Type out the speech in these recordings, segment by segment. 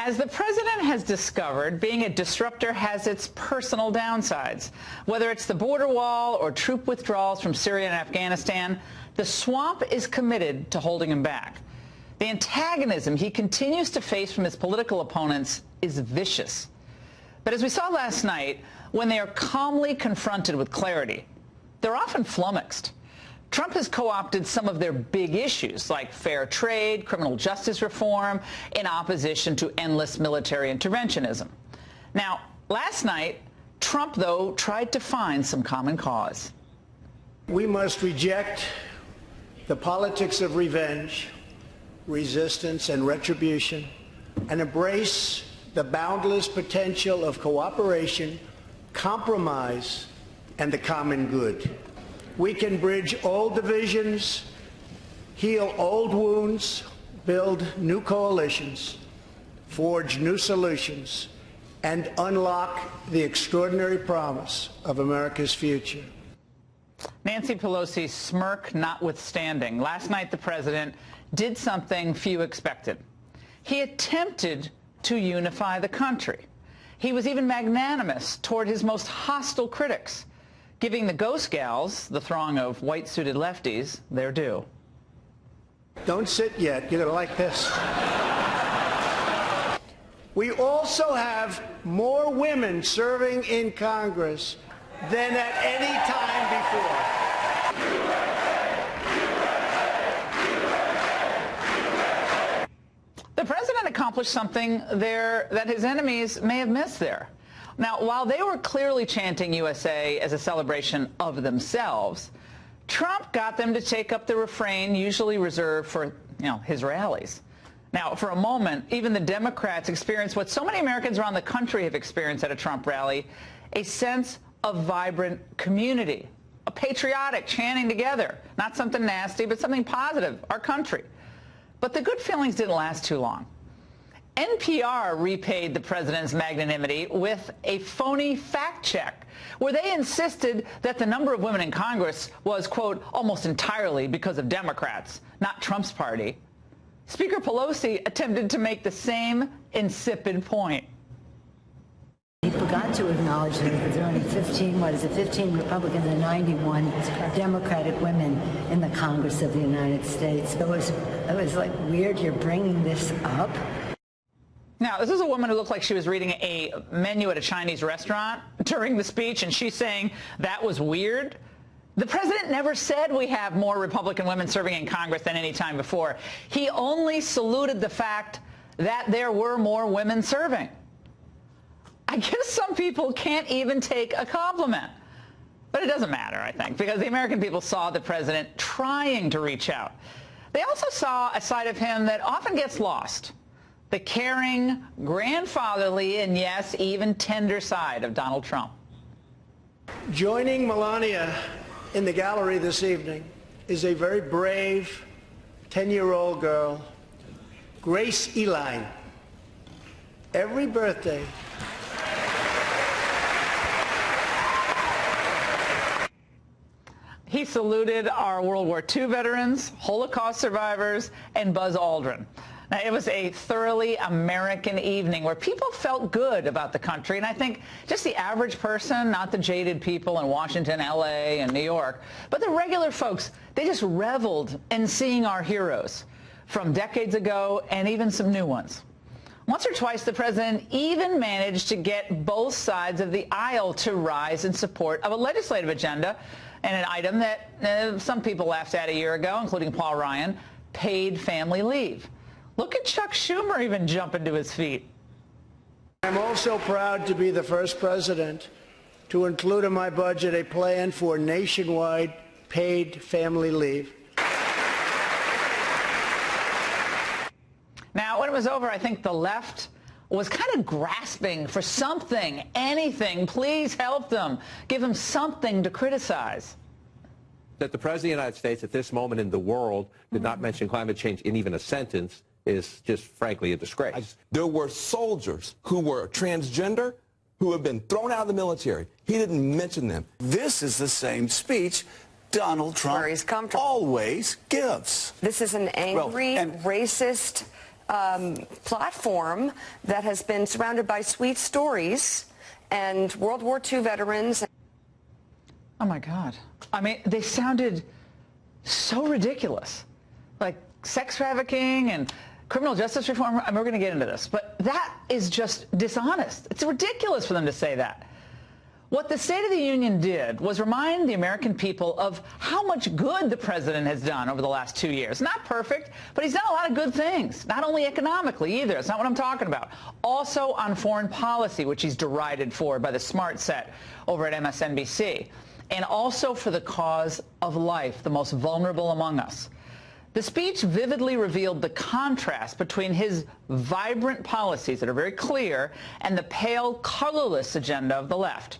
As the president has discovered, being a disruptor has its personal downsides. Whether it's the border wall or troop withdrawals from Syria and Afghanistan, the swamp is committed to holding him back. The antagonism he continues to face from his political opponents is vicious. But as we saw last night, when they are calmly confronted with clarity, they're often flummoxed. Trump has co-opted some of their big issues, like fair trade, criminal justice reform, in opposition to endless military interventionism. Now, last night, Trump, though, tried to find some common cause. We must reject the politics of revenge, resistance, and retribution, and embrace the boundless potential of cooperation, compromise, and the common good. We can bridge old divisions, heal old wounds, build new coalitions, forge new solutions, and unlock the extraordinary promise of America's future. Nancy Pelosi's smirk notwithstanding, last night the president did something few expected. He attempted to unify the country. He was even magnanimous toward his most hostile critics, giving the Ghost Gals, the throng of white-suited lefties, their due. Don't sit yet. You're going to like this. We also have more women serving in Congress than at any time before. The president accomplished something there that his enemies may have missed there. Now, while they were clearly chanting USA as a celebration of themselves, Trump got them to take up the refrain usually reserved for, his rallies. Now, for a moment, even the Democrats experienced what so many Americans around the country have experienced at a Trump rally, a sense of vibrant community, a patriotic chanting together, not something nasty, but something positive, our country. But the good feelings didn't last too long. NPR repaid the president's magnanimity with a phony fact check, where they insisted that the number of women in Congress was, quote, almost entirely because of Democrats, not Trump's party. Speaker Pelosi attempted to make the same insipid point. He forgot to acknowledge that there are only 15 Republicans and 91 Democratic women in the Congress of the United States. It was like weird you're bringing this up. Now, this is a woman who looked like she was reading a menu at a Chinese restaurant during the speech, and she's saying that was weird. The president never said we have more Republican women serving in Congress than any time before. He only saluted the fact that there were more women serving. I guess some people can't even take a compliment. But it doesn't matter, I think, because the American people saw the president trying to reach out. They also saw a side of him that often gets lost. The caring, grandfatherly, and yes, even tender side of Donald Trump. Joining Melania in the gallery this evening is a very brave 10-year-old girl, Grace Eline. Every birthday, he saluted our World War II veterans, Holocaust survivors, and Buzz Aldrin. Now, it was a thoroughly American evening where people felt good about the country, and I think just the average person, not the jaded people in Washington, L.A., and New York, but the regular folks, they just reveled in seeing our heroes from decades ago and even some new ones. Once or twice, the president even managed to get both sides of the aisle to rise in support of a legislative agenda and an item that some people laughed at a year ago, including Paul Ryan, paid family leave. Look at Chuck Schumer even jumping to his feet. I'm also proud to be the first president to include in my budget a plan for nationwide paid family leave. Now, when it was over, I think the left was kind of grasping for something, anything. Please help them. Give them something to criticize. That the President of the United States at this moment in the world did not mention climate change in even a sentence is just, frankly, a disgrace. There were soldiers who were transgender who have been thrown out of the military. He didn't mention them. This is the same speech Donald Trump always gives. This is an angry, racist, platform that has been surrounded by sweet stories and World War II veterans. Oh, my God. I mean, they sounded so ridiculous. Like sex trafficking and criminal justice reform. I mean, we're going to get into this. But that is just dishonest. It's ridiculous for them to say that. What the State of the Union did was remind the American people of how much good the president has done over the last 2 years. Not perfect, but he's done a lot of good things, not only economically either. It's not what I'm talking about. Also on foreign policy, which he's derided for by the smart set over at MSNBC, and also for the cause of life, the most vulnerable among us. The speech vividly revealed the contrast between his vibrant policies that are very clear and the pale, colorless agenda of the left.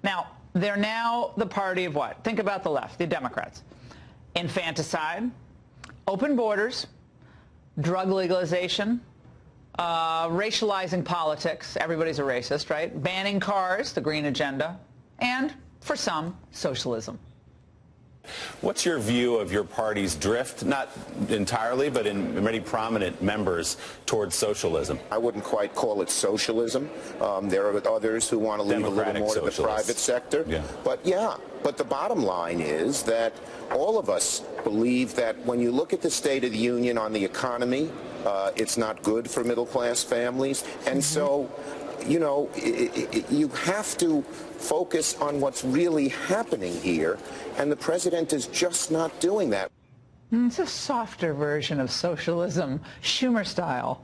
Now, they're now the party of what? Think about the left, the Democrats. Infanticide, open borders, drug legalization, racializing politics, everybody's a racist, right? Banning cars, the green agenda, and, for some, socialism. What's your view of your party's drift, not entirely, but in many prominent members, towards socialism? I wouldn't quite call it socialism. There are others who want to leave a little more to the private sector. Yeah. But the bottom line is that all of us believe that when you look at the State of the Union on the economy, it's not good for middle-class families. And so, you know, you have to focus on what's really happening here, and the president is just not doing that. It's a softer version of socialism, Schumer style.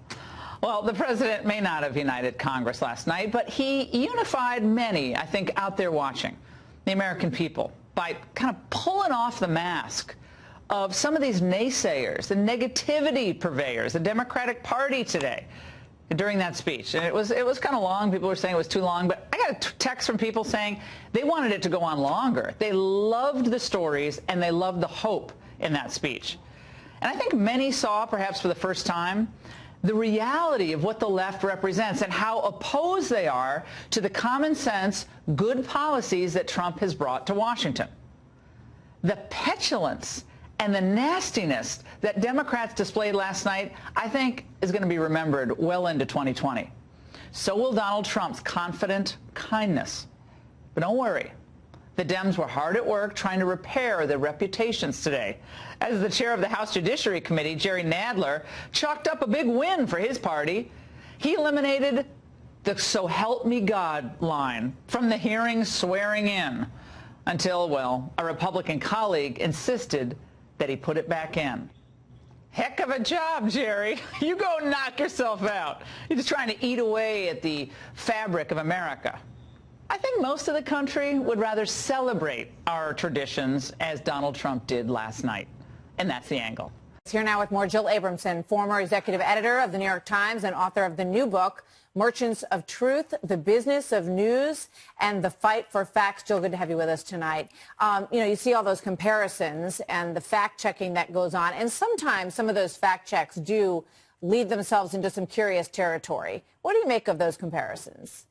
Well, the president may not have united Congress last night, but he unified many, I think, out there watching, the American people, by kind of pulling off the mask of some of these naysayers, the negativity purveyors, the Democratic Party today, during that speech. And it was kind of long. People were saying it was too long, but I got a text from people saying they wanted it to go on longer. They loved the stories and they loved the hope in that speech. And I think many saw, perhaps for the first time, the reality of what the left represents and how opposed they are to the common sense, good policies that Trump has brought to Washington. The petulance and the nastiness that Democrats displayed last night, I think, is going to be remembered well into 2020. So will Donald Trump's confident kindness. But don't worry. The Dems were hard at work trying to repair their reputations today. As the chair of the House Judiciary Committee, Jerry Nadler, chalked up a big win for his party. He eliminated the "so help me God" line from the hearing swearing in until, well, a Republican colleague insisted that he put it back in. Heck of a job, Jerry. You go knock yourself out. You're just trying to eat away at the fabric of America. I think most of the country would rather celebrate our traditions as Donald Trump did last night. And that's the angle. Here now with more, Jill Abramson, former executive editor of the New York Times and author of the new book, Merchants of Truth, The Business of News and the Fight for Facts. Jill, good to have you with us tonight. You see all those comparisons and the fact-checking that goes on. And sometimes some of those fact-checks do lead themselves into some curious territory. What do you make of those comparisons?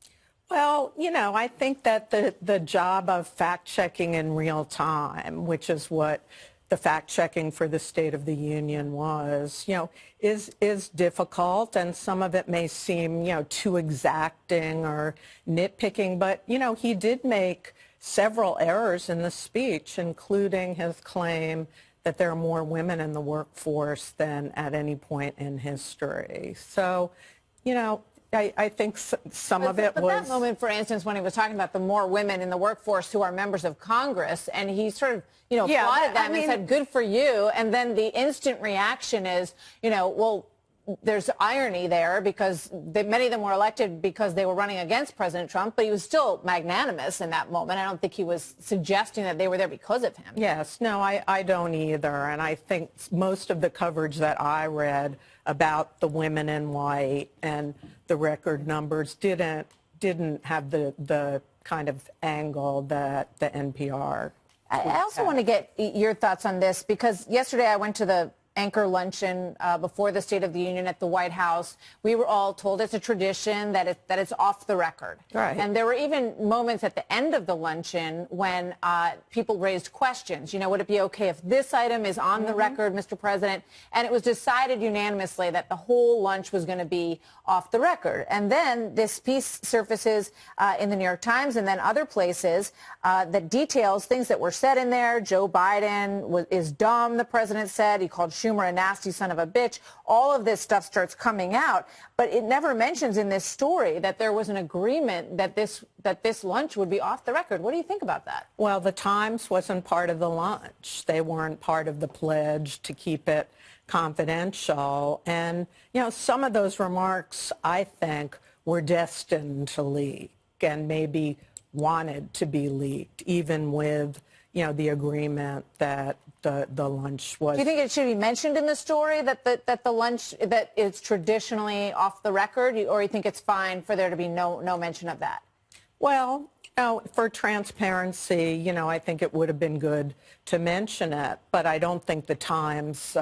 Well, I think that the job of fact-checking in real time, which is what the fact-checking for the State of the Union was, is difficult, and some of it may seem, too exacting or nitpicking. But, he did make several errors in the speech, including his claim that there are more women in the workforce than at any point in history. So, I think some of it was... But that moment, for instance, when he was talking about the more women in the workforce who are members of Congress, and he sort of, applauded them and said, good for you. And then the instant reaction is, well, there's irony there because many of them were elected because they were running against President Trump, but he was still magnanimous in that moment. I don't think he was suggesting that they were there because of him. Yes, no, I don't either. And I think most of the coverage that I read about the women in white and the record numbers didn't have the kind of angle that the NPR. I also want to get your thoughts on this because yesterday I went to the anchor luncheon before the State of the Union at the White House, we were all told it's a tradition that it's off the record. Right. And there were even moments at the end of the luncheon when people raised questions. You know, would it be okay if this item is on the record, Mr. President? And it was decided unanimously that the whole lunch was going to be off the record. And then this piece surfaces in the New York Times and then other places that details things that were said in there. Joe Biden is dumb, the president said. He called Schumer a nasty son of a bitch. All of this stuff starts coming out. But it never mentions in this story that there was an agreement that this lunch would be off the record. What do you think about that? Well, the Times wasn't part of the lunch. They weren't part of the pledge to keep it confidential. And, you know, some of those remarks, I think, were destined to leak and maybe wanted to be leaked, even with, you know, the agreement that the lunch was. Do you think it should be mentioned in the story that the lunch, that it's traditionally off the record, or you think it's fine for there to be no mention of that? Well, for transparency, you know, I think it would have been good to mention it, but I don't think the Times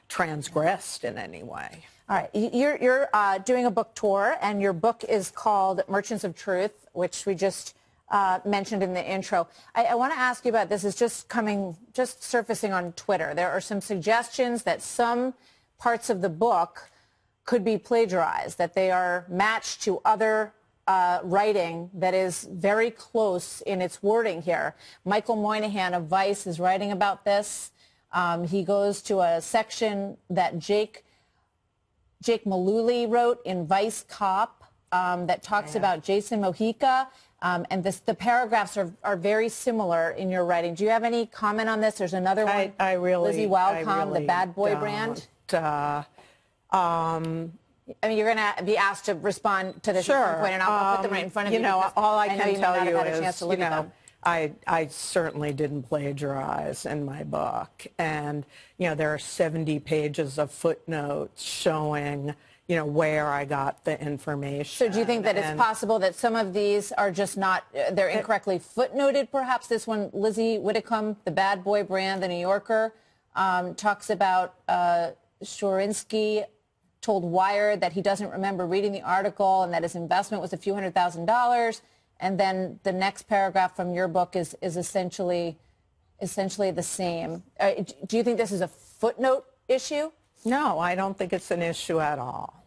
transgressed in any way. All right. You're doing a book tour, and your book is called Merchants of Truth, which we just mentioned in the intro. I want to ask you about this. It's just surfacing on Twitter. There are some suggestions that some parts of the book could be plagiarized, that they are matched to other writing that is very close in its wording here. Michael Moynihan of Vice is writing about this. He goes to a section that Jake Mullooly wrote in Vice Cop that talks about Jason Mojica. And the paragraphs are very similar in your writing. Do you have any comment on this? There's another one, Lizzie Wildcom, the bad boy brand. I mean, you're going to be asked to respond to this at some point, and I'll put them right in front of you. You know, all I can tell you is, you know, I certainly didn't plagiarize in my book. And, you know, there are 70 pages of footnotes showing, you know, where I got the information. So do you think that it's possible that some of these are just not, they're incorrectly footnoted, perhaps? This one, Lizzie Whitcomb, the bad boy brand, the New Yorker, talks about Shorinsky told Wired that he doesn't remember reading the article and that his investment was a few $100,000. And then the next paragraph from your book is essentially the same. Do you think this is a footnote issue? No, I don't think it's an issue at all.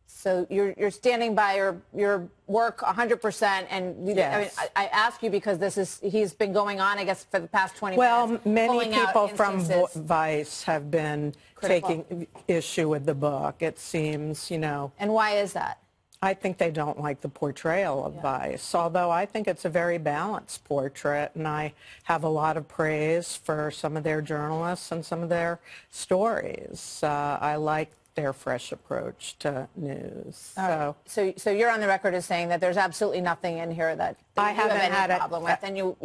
So you're standing by your work 100%, and yes. I mean, I ask you because he's been going on, I guess, for the past 20 minutes. Well, many people from Vice have been taking issue with the book, it seems, you know. And why is that? I think they don't like the portrayal of Vice, although I think it's a very balanced portrait, and I have a lot of praise for some of their journalists and some of their stories. I like their fresh approach to news. So you're on the record as saying that there's absolutely nothing in here that you have any problem with, and you'll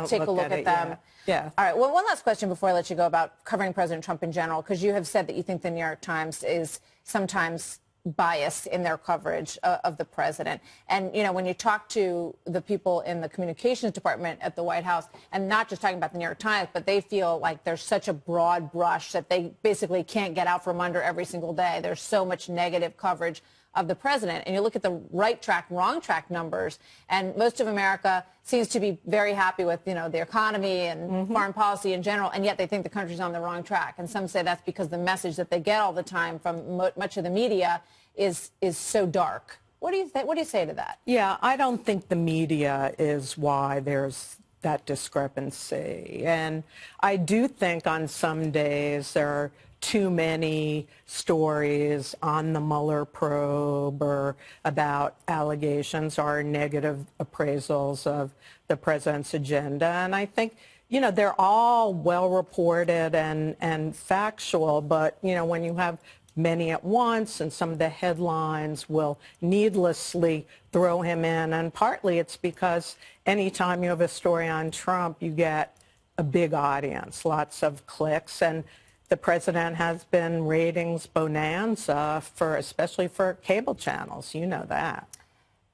take a look at them. Yeah. All right. Well, one last question before I let you go about covering President Trump in general, because you have said that you think the New York Times is sometimes biased in their coverage of the president. And, you know, when you talk to the people in the communications department at the White House, and not just talking about the New York Times, but they feel like there's such a broad brush that they basically can't get out from under every single day. There's so much negative coverage of the president. And you look at the right track, wrong track numbers, and most of America seems to be very happy with, you know, the economy and foreign policy in general, and yet they think the country's on the wrong track. And some say that's because the message that they get all the time from much of the media is so dark. What do you say to that? Yeah, I don't think the media is why there's that discrepancy. And I do think on some days there are too many stories on the Mueller probe or about allegations or negative appraisals of the president's agenda. And I think, you know, they're all well reported and factual, but, you know, when you have many at once, and some of the headlines will needlessly throw him in. And partly it's because anytime you have a story on Trump, you get a big audience, lots of clicks. And the president has been ratings bonanza, especially for cable channels. You know that.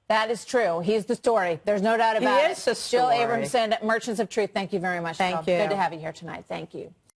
That is true. He's the story. There's no doubt about it. He is the story. Jill Abramson, Merchants of Truth, thank you very much. Thank you. Good to have you here tonight. Thank you.